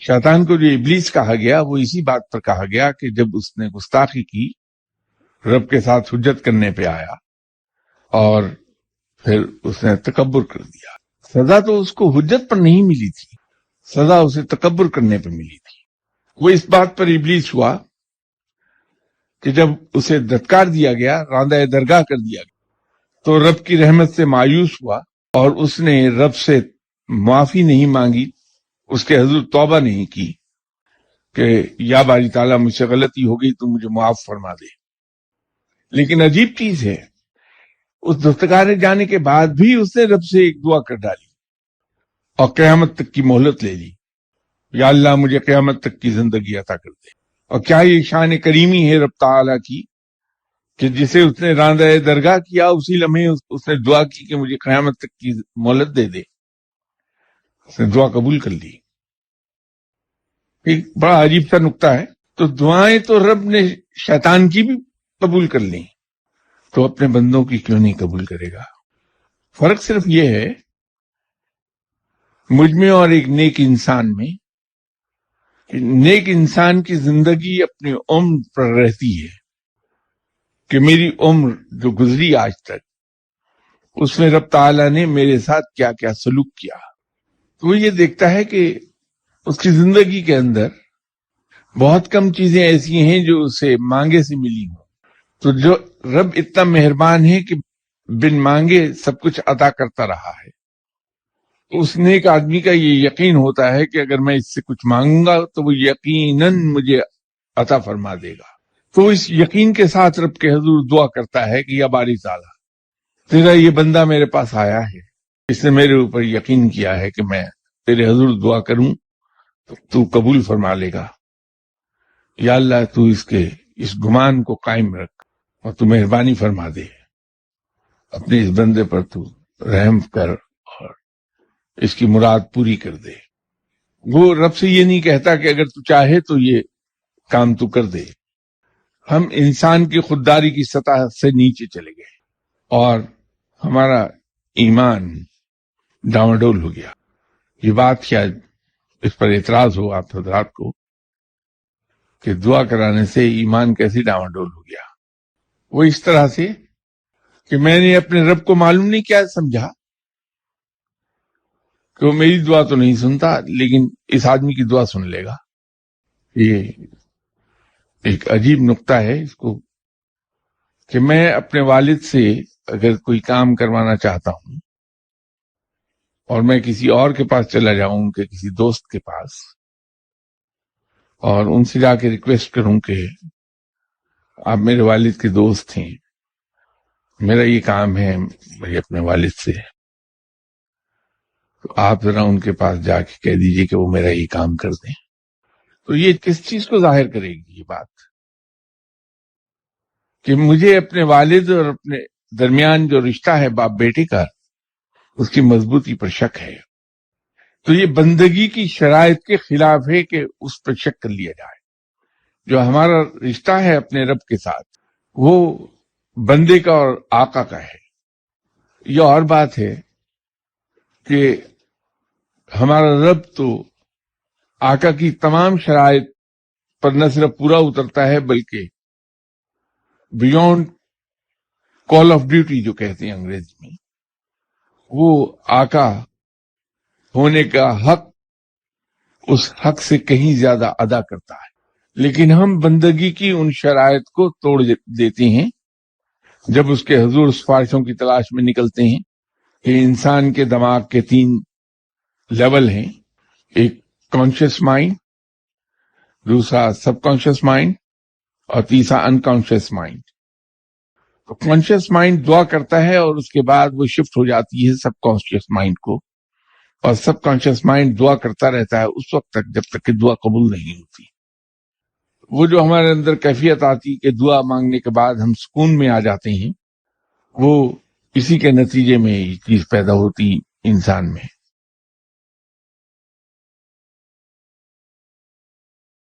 شیطان کو جو ابلیس کہا گیا وہ اسی بات پر کہا گیا کہ جب اس نے گستاخی کی، رب کے ساتھ حجت کرنے پہ آیا اور پھر اس نے تکبر کر دیا۔ سزا تو اس کو حجت پر نہیں ملی تھی، سزا اسے تکبر کرنے پہ ملی تھی۔ وہ اس بات پر ابلیس ہوا کہ جب اسے دھتکار دیا گیا، راندہ درگاہ کر دیا گیا، تو رب کی رحمت سے مایوس ہوا اور اس نے رب سے معافی نہیں مانگی، اس کے حضور توبہ نہیں کی کہ یا باری تعالیٰ مجھ سے غلطی ہو گئی تو مجھے معاف فرما دے۔ لیکن عجیب چیز ہے، اس دھتکارے جانے کے بعد بھی اس نے رب سے ایک دعا کر ڈالی اور قیامت تک کی مہلت لے لی، یا اللہ مجھے قیامت تک کی زندگی عطا کر دے۔ اور کیا یہ شان کریمی ہے رب تعالیٰ کی کہ جسے اس نے راندہ درگاہ کیا اسی لمحے اس نے دعا کی کہ مجھے قیامت تک کی مہلت دے دے، اس نے دعا قبول کر لی۔ ایک بڑا عجیب سا نقطہ ہے۔ تو دعائیں تو رب نے شیطان کی بھی قبول کر لیں، تو اپنے بندوں کی کیوں نہیں قبول کرے گا؟ فرق صرف یہ ہے مجھ میں اور ایک نیک انسان میں کہ نیک انسان کی زندگی اپنی عمر پر رہتی ہے کہ میری عمر جو گزری آج تک اس میں رب تعالیٰ نے میرے ساتھ کیا کیا سلوک کیا۔ تو وہ یہ دیکھتا ہے کہ اس کی زندگی کے اندر بہت کم چیزیں ایسی ہیں جو اسے مانگے سے ملی ہوں، تو جو رب اتنا مہربان ہے کہ بن مانگے سب کچھ عطا کرتا رہا ہے، اس نیک آدمی کا یہ یقین ہوتا ہے کہ اگر میں اس سے کچھ مانگوں گا تو وہ یقیناً مجھے عطا فرما دے گا۔ تو اس یقین کے ساتھ رب کے حضور دعا کرتا ہے کہ یا باری تعالیٰ تیرا یہ بندہ میرے پاس آیا ہے، اس نے میرے اوپر یقین کیا ہے کہ میں تیرے حضور دعا کروں تو قبول فرما لے گا۔ یا اللہ تو اس گمان کو قائم رکھ اور تو مہربانی فرما دے، اپنے اس بندے پر تو رحم کر اور اس کی مراد پوری کر دے۔ وہ رب سے یہ نہیں کہتا کہ اگر تو چاہے تو یہ کام تو کر دے۔ ہم انسان کی خودداری کی سطح سے نیچے چلے گئے اور ہمارا ایمان ڈاواڈول ہو گیا۔ یہ بات شاید اس پر اعتراض ہو آپ حضرات کو کہ دعا کرانے سے ایمان کیسے ڈاواڈول ہو گیا۔ وہ اس طرح سے کہ میں نے اپنے رب کو معلوم نہیں کیا سمجھا کہ وہ میری دعا تو نہیں سنتا لیکن اس آدمی کی دعا سن لے گا۔ یہ ایک عجیب نقطہ ہے اس کو کہ میں اپنے والد سے اگر کوئی کام کروانا چاہتا ہوں اور میں کسی اور کے پاس چلا جاؤں کہ کسی دوست کے پاس اور ان سے جا کے ریکویسٹ کروں کہ آپ میرے والد کے دوست ہیں، میرا یہ کام ہے میرے اپنے والد سے، تو آپ ذرا ان کے پاس جا کے کہہ دیجئے کہ وہ میرا یہ کام کر دیں، تو یہ کس چیز کو ظاہر کرے گی یہ بات کہ مجھے اپنے والد اور اپنے درمیان جو رشتہ ہے باپ بیٹے کا اس کی مضبوطی پر شک ہے۔ تو یہ بندگی کی شرائط کے خلاف ہے کہ اس پر شک کر لیا جائے۔ جو ہمارا رشتہ ہے اپنے رب کے ساتھ وہ بندے کا اور آقا کا ہے۔ یہ اور بات ہے کہ ہمارا رب تو آقا کی تمام شرائط پر نہ صرف پورا اترتا ہے بلکہ بیونڈ کال آف ڈیوٹی جو کہتے ہیں انگریزی میں، وہ آقا ہونے کا حق اس حق سے کہیں زیادہ ادا کرتا ہے۔ لیکن ہم بندگی کی ان شرائط کو توڑ دیتے ہیں جب اس کے حضور سفارشوں کی تلاش میں نکلتے ہیں کہ انسان کے دماغ کے 3 لیول ہیں، ایک کانشیس مائنڈ، دوسرا سب کانشیس مائنڈ اور تیسرا انکانشیس مائنڈ۔ تو کانشیس مائنڈ دعا کرتا ہے اور اس کے بعد وہ شفٹ ہو جاتی ہے سب کانشیس مائنڈ کو، اور سب کانشیس مائنڈ دعا کرتا رہتا ہے اس وقت تک جب تک کہ دعا قبول نہیں ہوتی۔ وہ جو ہمارے اندر کیفیت آتی کہ دعا مانگنے کے بعد ہم سکون میں آ جاتے ہیں، وہ اسی کے نتیجے میں یہ چیز پیدا ہوتی انسان میں۔